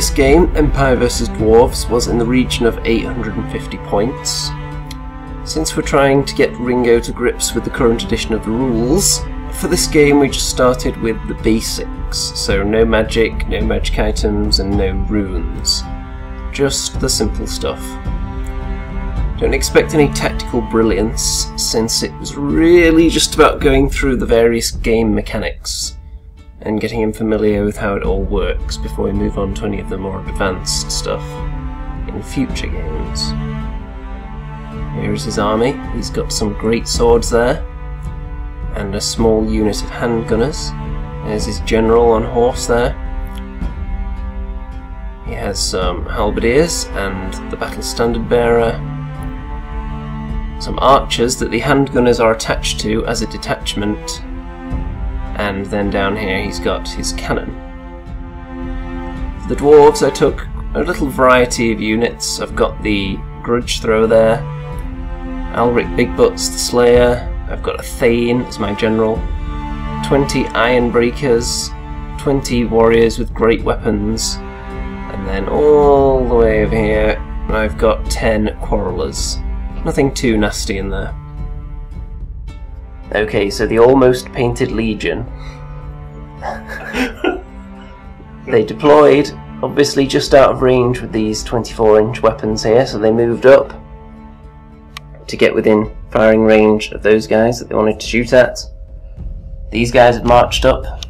this game, Empire vs Dwarfs, was in the region of 850 points. Since we're trying to get Ringo to grips with the current edition of the rules, for this game we just started with the basics, so no magic, no magic items and no runes. Just the simple stuff. Don't expect any tactical brilliance, since it was really just about going through the various game mechanics and getting him familiar with how it all works before we move on to any of the more advanced stuff in future games. Here's his army. He's got some great swords there and a small unit of handgunners. There's his general on horse there. He has some halberdiers and the battle standard bearer. Some archers that the handgunners are attached to as a detachment, and then down here he's got his cannon. For the dwarves I took a little variety of units. I've got the grudge thrower there, Alric Big Butts the slayer, I've got a Thane as my general, 20 iron breakers, 20 warriors with great weapons, and then all the way over here I've got 10 quarrelers. Nothing too nasty in there. Okay, so the almost painted legion. They deployed, obviously just out of range with these 24-inch weapons here, so they moved up to get within firing range of those guys that they wanted to shoot at. These guys had marched up.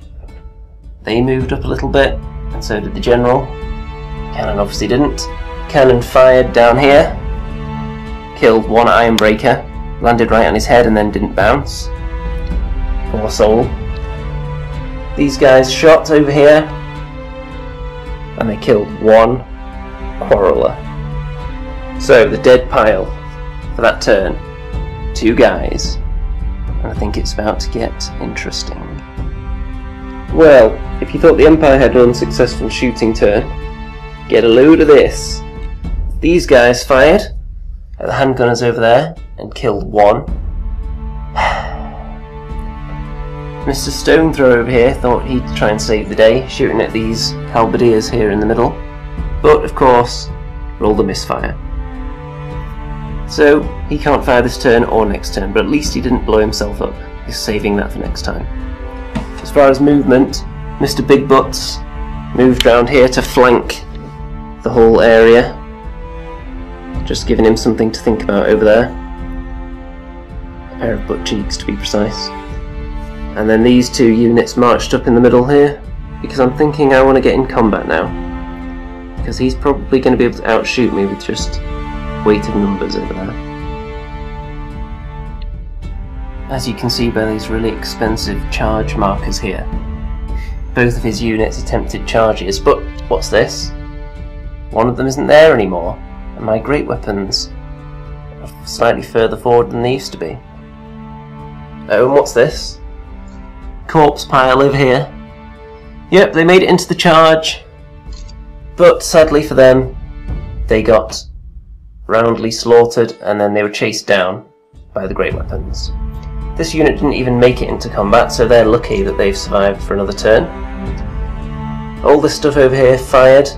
They moved up a little bit, and so did the general. Cannon obviously didn't. Cannon fired down here. Killed one ironbreaker, landed right on his head and then didn't bounce. Poor soul. These guys shot over here and they killed one quarreler. So the dead pile for that turn, 2 guys, and I think it's about to get interesting. Well, if you thought the Empire had an unsuccessful shooting turn, get a load of this. These guys fired at the handgunners over there and killed one. Mr. Stone Thrower over here thought he'd try and save the day, shooting at these halberdiers here in the middle, but of course rolled a misfire. So he can't fire this turn or next turn, but at least he didn't blow himself up. He's saving that for next time. As far as movement, Mr. Big Butts moved round here to flank the whole area. Just giving him something to think about over there. A pair of butt cheeks to be precise. And then these 2 units marched up in the middle here, because I'm thinking I want to get in combat now. Because he's probably going to be able to outshoot me with just weight of numbers over there. As you can see by these really expensive charge markers here, both of his units attempted charges, but what's this? One of them isn't there anymore. My great weapons are slightly further forward than they used to be. Oh, and what's this? Corpse pile over here. Yep, they made it into the charge, but sadly for them, they got roundly slaughtered and then they were chased down by the great weapons. This unit didn't even make it into combat, so they're lucky that they've survived for another turn. All this stuff over here fired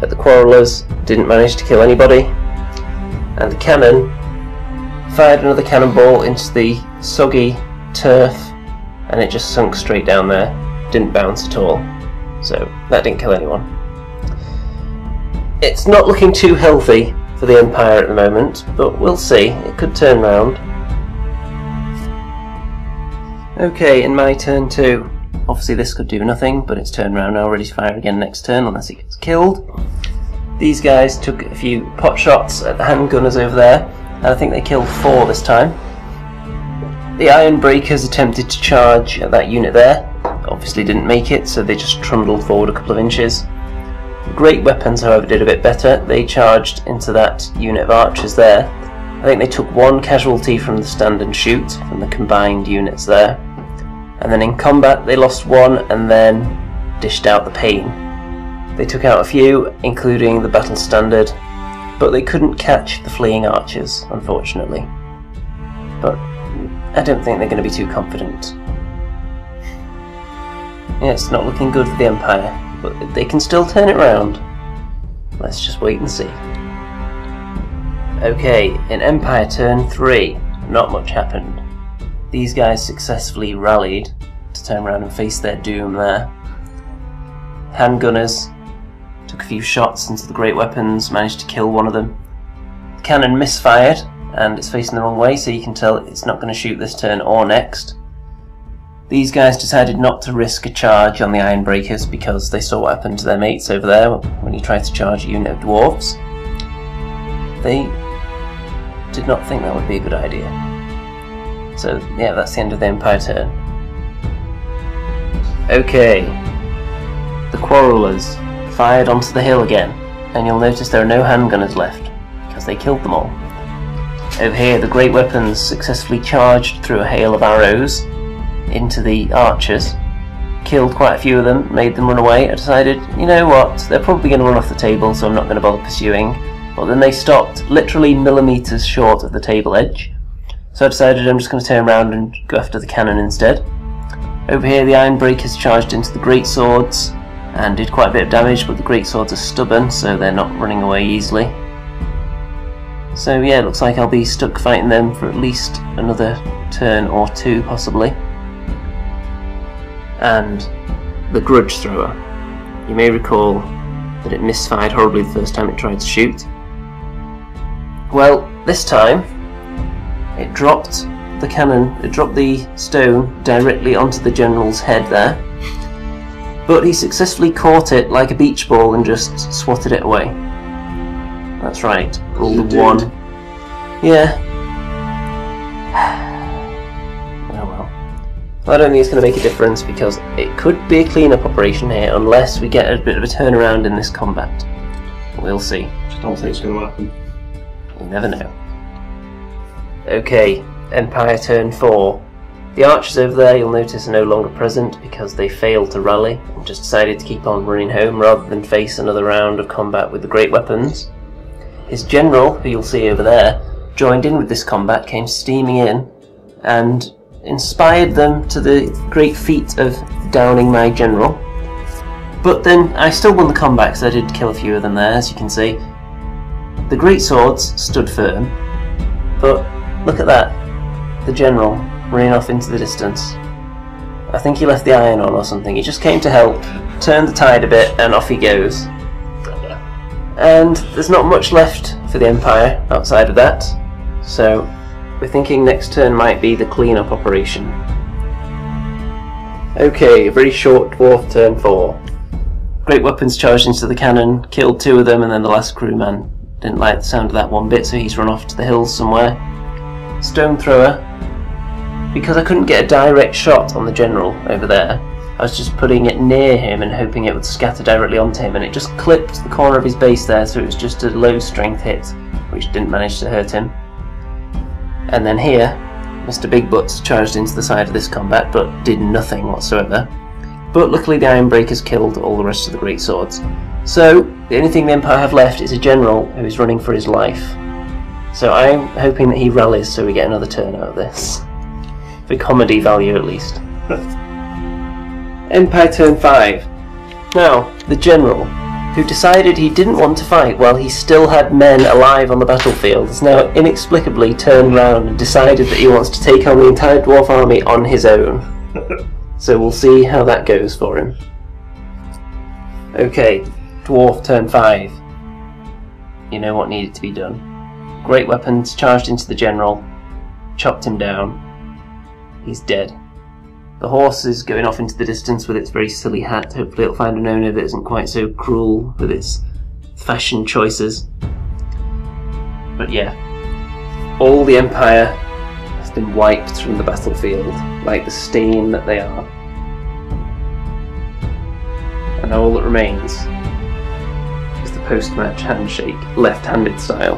at the quarrelers, didn't manage to kill anybody, and the cannon fired another cannonball into the soggy turf and it just sunk straight down there, didn't bounce at all, so that didn't kill anyone. It's not looking too healthy for the Empire at the moment, but we'll see, it could turn round. Okay, in my turn 2. Obviously this could do nothing, but it's turned round now, ready to fire again next turn unless he gets killed. These guys took a few pot shots at the handgunners over there, and I think they killed 4 this time. The iron breakers attempted to charge at that unit there, obviously didn't make it, so they just trundled forward a couple of inches. The great weapons, however, did a bit better. They charged into that unit of archers there. I think they took 1 casualty from the stand and shoot, from the combined units there. And then in combat they lost 1 and then dished out the pain. They took out a few, including the battle standard, but they couldn't catch the fleeing archers, unfortunately. But I don't think they're going to be too confident. Yeah, it's not looking good for the Empire. but they can still turn it round. Let's just wait and see. Okay, in Empire turn 3, not much happened. These guys successfully rallied to turn around and face their doom there. Handgunners took a few shots into the great weapons, managed to kill one of them. The cannon misfired, and it's facing the wrong way, so you can tell it's not going to shoot this turn or next. These guys decided not to risk a charge on the Ironbreakers because they saw what happened to their mates over there when he tried to charge a unit of Dwarfs. They did not think that would be a good idea. So yeah, that's the end of the Empire turn. Okay, the Quarrelers fired onto the hill again, and you'll notice there are no handgunners left because they killed them all. Over here, the great weapons successfully charged through a hail of arrows into the archers, killed quite a few of them, made them run away. I decided, you know what, they're probably going to run off the table, so I'm not going to bother pursuing. But then they stopped literally millimetres short of the table edge, so I decided I'm just going to turn around and go after the cannon instead. Over here, the Ironbreakers charged into the great swords and did quite a bit of damage, but the great swords are stubborn, so they're not running away easily. So yeah, it looks like I'll be stuck fighting them for at least another turn or two, possibly. And the Grudge Thrower. You may recall that it misfired horribly the first time it tried to shoot. Well, this time it dropped the cannon, it dropped the stone directly onto the general's head there, but he successfully caught it like a beach ball and just swatted it away. That's right, rolled a 1. Yeah. Oh well. I don't think it's going to make a difference because it could be a clean-up operation here unless we get a bit of a turnaround in this combat. We'll see. I don't think it's going to happen. You never know. Okay, Empire turn 4. The archers over there, you'll notice, are no longer present because they failed to rally and just decided to keep on running home rather than face another round of combat with the great weapons. His general, who you'll see over there, joined in with this combat, came steaming in, and inspired them to the great feat of downing my general. But then I still won the combat because I did kill a few of them there, as you can see. The great swords stood firm, but look at that, the general running off into the distance. I think he left the iron on or something. He just came to help, turned the tide a bit, and off he goes. And there's not much left for the Empire outside of that, so we're thinking next turn might be the clean-up operation. Okay, a very short dwarf turn 4. Great weapons charged into the cannon, killed 2 of them, and then the last crewman didn't like the sound of that one bit, so he's run off to the hills somewhere. Stone thrower. Because I couldn't get a direct shot on the general over there, I was just putting it near him and hoping it would scatter directly onto him, and it just clipped the corner of his base there, so it was just a low strength hit, which didn't manage to hurt him. And then here, Mr. Big Butts charged into the side of this combat, but did nothing whatsoever. But luckily the Ironbreakers killed all the rest of the great swords. So, the only thing the Empire have left is a general who is running for his life. So I'm hoping that he rallies so we get another turn out of this. For comedy value at least. Empire turn 5. Now, the general, who decided he didn't want to fight while he still had men alive on the battlefield, has now inexplicably turned round and decided that he wants to take on the entire dwarf army on his own. So we'll see how that goes for him. Okay, dwarf turn 5. You know what needed to be done. Great weapons charged into the general, chopped him down. He's dead. The horse is going off into the distance with its very silly hat. Hopefully it'll find an owner that isn't quite so cruel with its fashion choices. But yeah, all the Empire has been wiped from the battlefield, like the stain that they are. And now all that remains is the post-match handshake, left-handed style.